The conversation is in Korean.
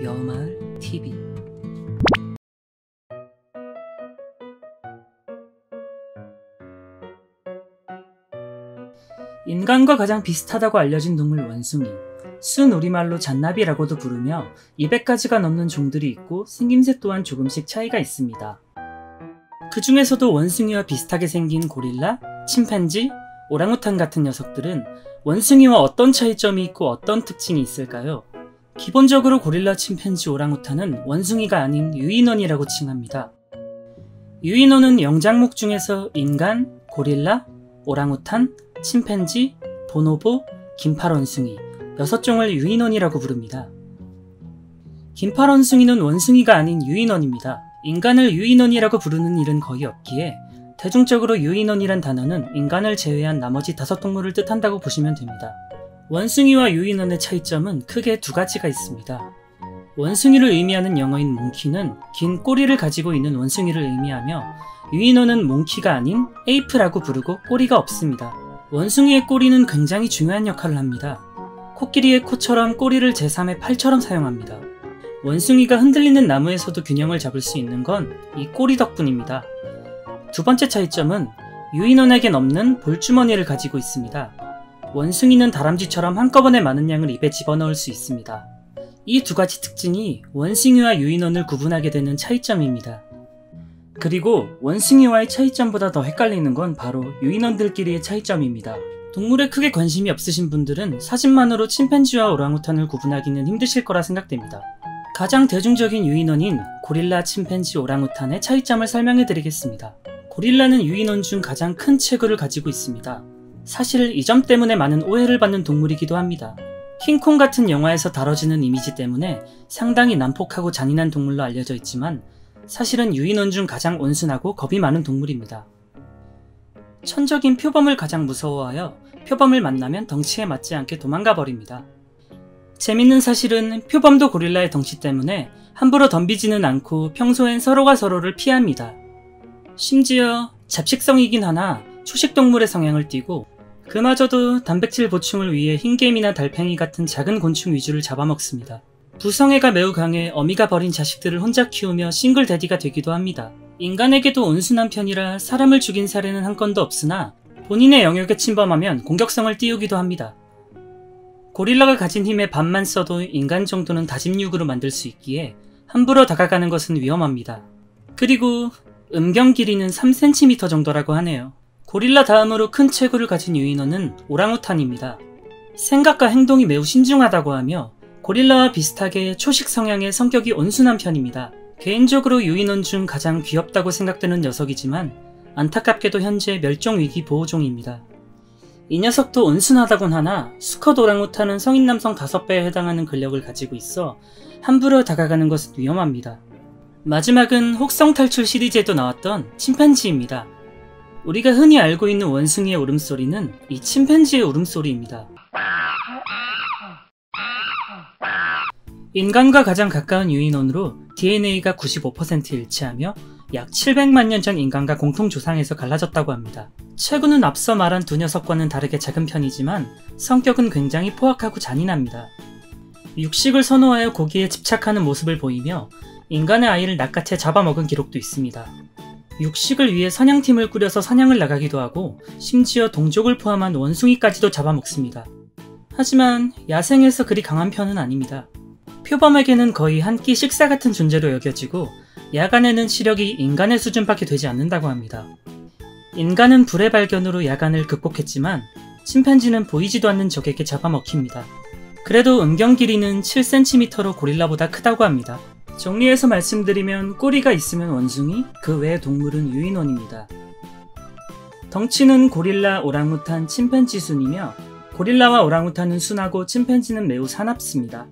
여마을 TV. 인간과 가장 비슷하다고 알려진 동물 원숭이, 순우리말로 잔나비라고도 부르며 200가지가 넘는 종들이 있고 생김새 또한 조금씩 차이가 있습니다. 그 중에서도 원숭이와 비슷하게 생긴 고릴라, 침팬지, 오랑우탄 같은 녀석들은 원숭이와 어떤 차이점이 있고 어떤 특징이 있을까요? 기본적으로 고릴라, 침팬지, 오랑우탄은 원숭이가 아닌 유인원이라고 칭합니다. 유인원은 영장목 중에서 인간, 고릴라, 오랑우탄, 침팬지, 보노보, 긴팔원숭이 6종을 유인원이라고 부릅니다. 긴팔원숭이는 원숭이가 아닌 유인원입니다. 인간을 유인원이라고 부르는 일은 거의 없기에 대중적으로 유인원이란 단어는 인간을 제외한 나머지 5동물을 뜻한다고 보시면 됩니다. 원숭이와 유인원의 차이점은 크게 2가지가 있습니다. 원숭이를 의미하는 영어인 몽키는 긴 꼬리를 가지고 있는 원숭이를 의미하며 유인원은 몽키가 아닌 에이프라고 부르고 꼬리가 없습니다. 원숭이의 꼬리는 굉장히 중요한 역할을 합니다. 코끼리의 코처럼 꼬리를 제3의 팔처럼 사용합니다. 원숭이가 흔들리는 나무에서도 균형을 잡을 수 있는 건 이 꼬리 덕분입니다. 2번째 차이점은 유인원에겐 없는 볼주머니를 가지고 있습니다. 원숭이는 다람쥐처럼 한꺼번에 많은 양을 입에 집어넣을 수 있습니다. 이 2가지 특징이 원숭이와 유인원을 구분하게 되는 차이점입니다. 그리고 원숭이와의 차이점보다 더 헷갈리는 건 바로 유인원들끼리의 차이점입니다. 동물에 크게 관심이 없으신 분들은 사진만으로 침팬지와 오랑우탄을 구분하기는 힘드실 거라 생각됩니다. 가장 대중적인 유인원인 고릴라, 침팬지, 오랑우탄의 차이점을 설명해 드리겠습니다. 고릴라는 유인원 중 가장 큰 체구를 가지고 있습니다. 사실 이 점 때문에 많은 오해를 받는 동물이기도 합니다. 킹콩 같은 영화에서 다뤄지는 이미지 때문에 상당히 난폭하고 잔인한 동물로 알려져 있지만 사실은 유인원 중 가장 온순하고 겁이 많은 동물입니다. 천적인 표범을 가장 무서워하여 표범을 만나면 덩치에 맞지 않게 도망가 버립니다. 재밌는 사실은 표범도 고릴라의 덩치 때문에 함부로 덤비지는 않고 평소엔 서로가 서로를 피합니다. 심지어 잡식성이긴 하나 초식동물의 성향을 띠고 그마저도 단백질 보충을 위해 흰개미나 달팽이 같은 작은 곤충 위주를 잡아먹습니다. 부성애가 매우 강해 어미가 버린 자식들을 혼자 키우며 싱글데디가 되기도 합니다. 인간에게도 온순한 편이라 사람을 죽인 사례는 한 건도 없으나 본인의 영역에 침범하면 공격성을 띄우기도 합니다. 고릴라가 가진 힘의 반만 써도 인간 정도는 다짐육으로 만들 수 있기에 함부로 다가가는 것은 위험합니다. 그리고 음경 길이는 3cm 정도라고 하네요. 고릴라 다음으로 큰 체구를 가진 유인원은 오랑우탄입니다. 생각과 행동이 매우 신중하다고 하며 고릴라와 비슷하게 초식 성향의 성격이 온순한 편입니다. 개인적으로 유인원 중 가장 귀엽다고 생각되는 녀석이지만 안타깝게도 현재 멸종위기 보호종입니다. 이 녀석도 온순하다곤 하나 수컷 오랑우탄은 성인 남성 5배에 해당하는 근력을 가지고 있어 함부로 다가가는 것은 위험합니다. 마지막은 혹성탈출 시리즈에도 나왔던 침팬지입니다. 우리가 흔히 알고 있는 원숭이의 울음소리는 이 침팬지의 울음소리입니다. 인간과 가장 가까운 유인원으로 DNA가 95% 일치하며 약 700만 년 전 인간과 공통조상에서 갈라졌다고 합니다. 체구는 앞서 말한 2 녀석과는 다르게 작은 편이지만 성격은 굉장히 포악하고 잔인합니다. 육식을 선호하여 고기에 집착하는 모습을 보이며 인간의 아이를 낚아채 잡아먹은 기록도 있습니다. 육식을 위해 사냥팀을 꾸려서 사냥을 나가기도 하고 심지어 동족을 포함한 원숭이까지도 잡아먹습니다. 하지만 야생에서 그리 강한 편은 아닙니다. 표범에게는 거의 한 끼 식사 같은 존재로 여겨지고 야간에는 시력이 인간의 수준밖에 되지 않는다고 합니다. 인간은 불의 발견으로 야간을 극복했지만 침팬지는 보이지도 않는 적에게 잡아먹힙니다. 그래도 음경 길이는 7cm로 고릴라보다 크다고 합니다. 정리해서 말씀드리면 꼬리가 있으면 원숭이, 그 외의 동물은 유인원입니다. 덩치는 고릴라, 오랑우탄, 침팬지 순이며 고릴라와 오랑우탄은 순하고 침팬지는 매우 사납습니다.